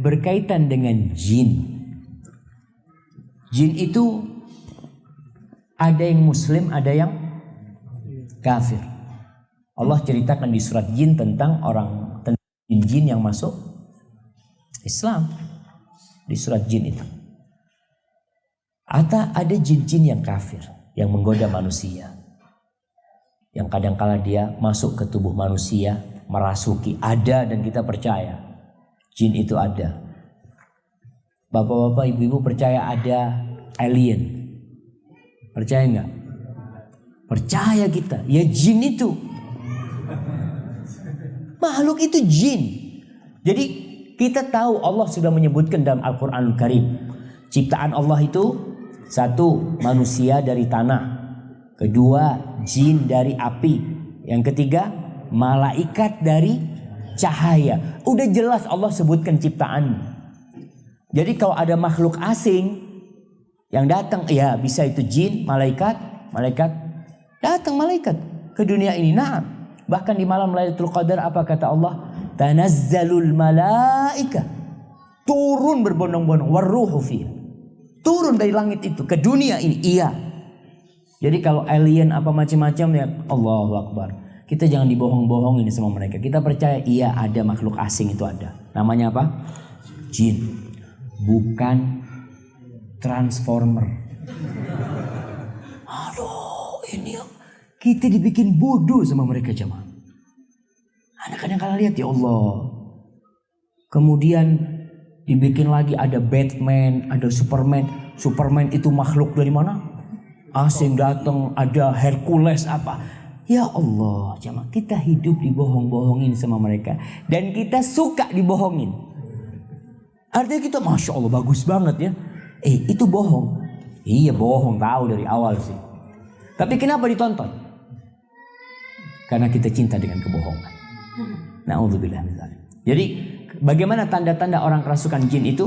berkaitan dengan jin. Jin itu ada yang muslim, ada yang kafir. Allah ceritakan di surat jin tentang jin yang masuk Islam. Di surat jin itu. Atau ada jin-jin yang kafir, yang menggoda manusia. Yang kadang-kala dia masuk ke tubuh manusia, merasuki, ada, dan kita percaya jin itu ada. Bapak-bapak, ibu-ibu percaya ada alien? Percaya nggak? Percaya kita. Ya jin itu, makhluk itu jin. Jadi kita tahu Allah sudah menyebutkan dalam Al-Quranul Karim, ciptaan Allah itu satu, manusia dari tanah. Kedua, jin dari api. Yang ketiga, malaikat dari cahaya. Udah jelas Allah sebutkan ciptaannya. Jadi kalau ada makhluk asing yang datang, ya bisa itu jin, malaikat datang malaikat ke dunia ini. Nah, bahkan di malam Lailatul Qadar apa kata Allah? Tanazzalul malaika, turun berbondong-bondong, warruhu fiha, turun dari langit itu ke dunia ini. Iya. Jadi kalau alien apa macam-macam, ya Allahu Akbar. Kita jangan dibohong-bohongin sama mereka. Kita percaya iya ada makhluk asing itu ada. Namanya apa? Jin. Bukan transformer. Aduh, ini kita dibikin bodoh sama mereka jemaah. Anak kadang-kadang lihat ya Allah. Kemudian dibikin lagi ada Batman, ada Superman. Superman itu makhluk dari mana? Asing datang, ada Hercules apa. Ya Allah, jemaah, kita hidup dibohong-bohongin sama mereka. Dan kita suka dibohongin. Artinya kita, Masya Allah, bagus banget ya. Itu bohong. Iya bohong, tahu dari awal sih. Tapi kenapa ditonton? Karena kita cinta dengan kebohongan. Na'udzubillah min dzalik. Jadi bagaimana tanda-tanda orang kerasukan jin itu?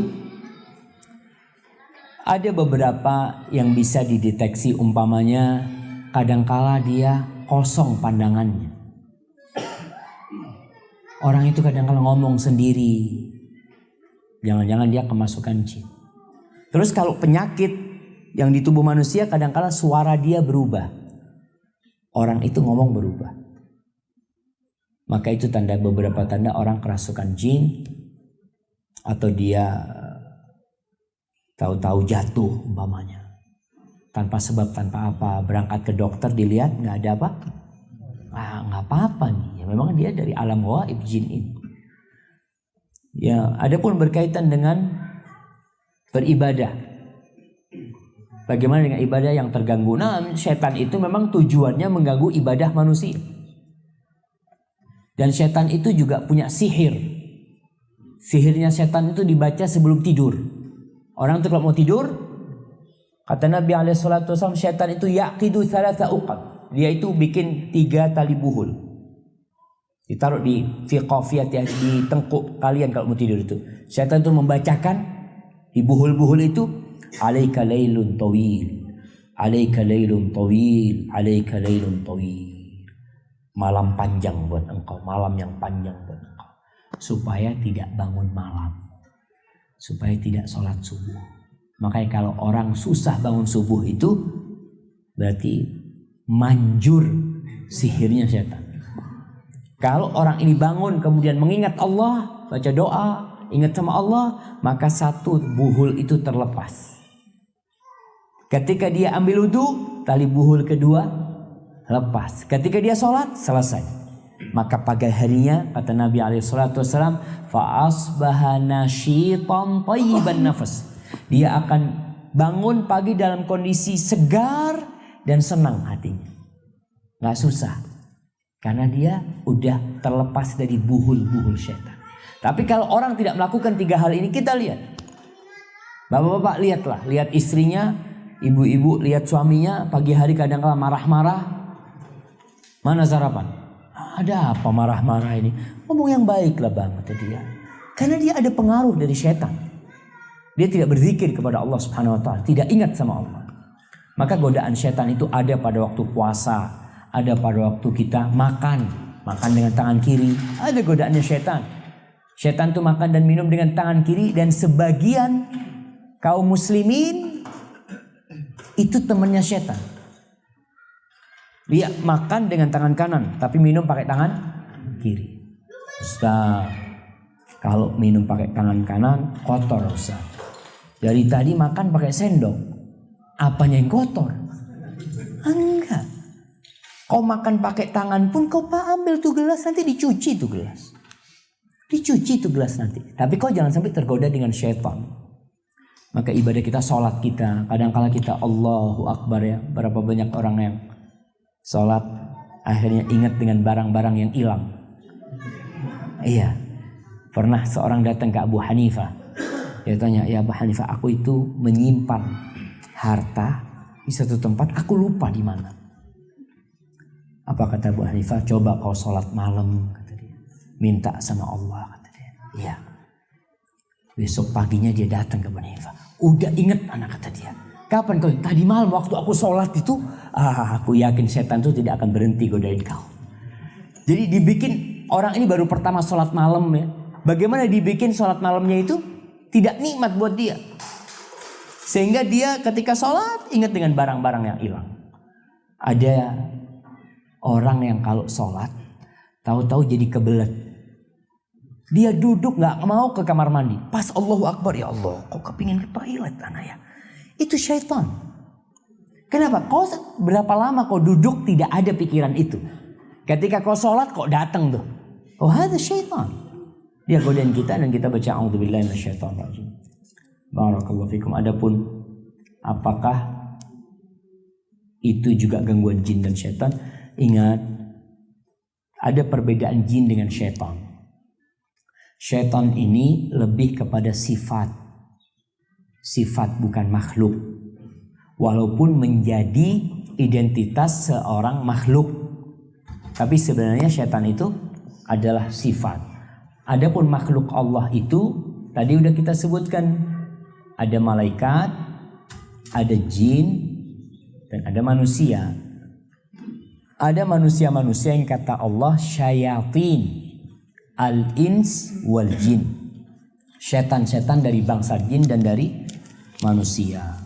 Ada beberapa yang bisa dideteksi, umpamanya kadangkala dia kosong pandangannya. Orang itu kadangkala ngomong sendiri. Jangan-jangan dia kemasukan jin. Terus kalau penyakit yang di tubuh manusia kadangkala suara dia berubah. Orang itu ngomong berubah. Maka itu beberapa tanda orang kerasukan jin. Atau dia tahu-tahu jatuh umpamanya. Tanpa sebab, tanpa apa. Berangkat ke dokter dilihat nggak ada apa. Nggak apa-apa nih. Ya memang dia dari alam gaib jin ini. Ya, ada pun berkaitan dengan beribadah. Bagaimana dengan ibadah yang terganggu? Nah, setan itu memang tujuannya mengganggu ibadah manusia. Dan setan itu juga punya sihir. Sihirnya setan itu dibaca sebelum tidur. Orang itu kalau mau tidur, kata Nabi SAW, setan itu yaqidu thalatha uqad. Dia itu bikin 3 tali buhul. Ditaruh di fiqafiyat, di tengkuk kalian kalau mau tidur itu. Setan itu membacakan di buhul-buhul itu, alaika laylun tawil, alaika laylun tawil, alaika laylun tawil. Malam panjang buat engkau, malam yang panjang buat engkau. Supaya tidak bangun malam. Supaya tidak sholat subuh. Makanya kalau orang susah bangun subuh itu berarti manjur sihirnya setan. Kalau orang ini bangun kemudian mengingat Allah, baca doa, ingat sama Allah, maka 1 buhul itu terlepas. Ketika dia ambil wudu, tali buhul kedua lepas. Ketika dia sholat, selesai. Maka pagi harinya kata Nabi SAW, fa'asbaha nasyitan thayyiban nafas. Dia akan bangun pagi dalam kondisi segar dan senang hatinya. Gak susah. Karena dia udah terlepas dari buhul-buhul syaitan. Tapi kalau orang tidak melakukan 3 hal ini, kita lihat. Bapak-bapak lihatlah, lihat istrinya, ibu-ibu lihat suaminya pagi hari kadang-kala marah-marah. Mana sarapan? Ada apa marah-marah ini? Ngomong yang baiklah bang, kata dia. Karena dia ada pengaruh dari setan. Dia tidak berzikir kepada Allah Subhanahu wa taala, tidak ingat sama Allah. Maka godaan setan itu ada pada waktu puasa, ada pada waktu kita makan dengan tangan kiri, ada godaannya setan. Setan tuh makan dan minum dengan tangan kiri, dan sebagian kaum muslimin itu temannya setan. Dia makan dengan tangan kanan tapi minum pakai tangan kiri. Ustaz, kalau minum pakai tangan kanan kotor Ustaz. Dari tadi makan pakai sendok, apanya yang kotor? Enggak. Kau makan pakai tangan pun kau ambil tuh gelas, nanti dicuci tuh gelas. Dicuci tuh gelas nanti. Tapi kau jangan sampai tergoda dengan syaitan. Maka ibadah kita, sholat kita, kadang-kala kita Allahu Akbar ya. Berapa banyak orang yang sholat akhirnya ingat dengan barang-barang yang hilang. Iya. Pernah seorang datang ke Abu Hanifah. Dia tanya, ya Abu Hanifah, aku itu menyimpan harta di satu tempat, aku lupa di mana. Apa kata Abu Hanifah? Coba kau sholat malam, kata dia. Minta sama Allah, kata dia. Iya. Besok paginya dia datang ke Abu Hanifah. Udah inget anak, kata dia. Kapan kau? Tadi malam waktu aku sholat itu, aku yakin setan itu tidak akan berhenti godain kau. Jadi dibikin, orang ini baru pertama sholat malam ya. Bagaimana dibikin sholat malamnya itu tidak nikmat buat dia. Sehingga dia ketika sholat ingat dengan barang-barang yang hilang. Ada orang yang kalau sholat tahu-tahu jadi kebelet. Dia duduk gak mau ke kamar mandi. Pas Allahu Akbar, ya Allah, kok kepingin ke toilet anak ya. Itu syaitan. Kenapa? Kau berapa lama kau duduk tidak ada pikiran itu. Ketika kau sholat kok datang tuh. Oh, ada syaitan. Dia godain kita dan kita baca a'udzubillahi minasyaitonirrajim. Barakallahu fikum. Adapun apakah itu juga gangguan jin dan syaitan? Ingat, ada perbedaan jin dengan syaitan. Syaitan ini lebih kepada sifat. Sifat bukan makhluk. Walaupun menjadi identitas seorang makhluk. Tapi sebenarnya syaitan itu adalah sifat. Adapun makhluk Allah itu tadi udah kita sebutkan, ada malaikat, ada jin, dan ada manusia. Ada manusia-manusia yang kata Allah syayatin al-ins wal jin. Setan-setan dari bangsa jin dan dari manusia.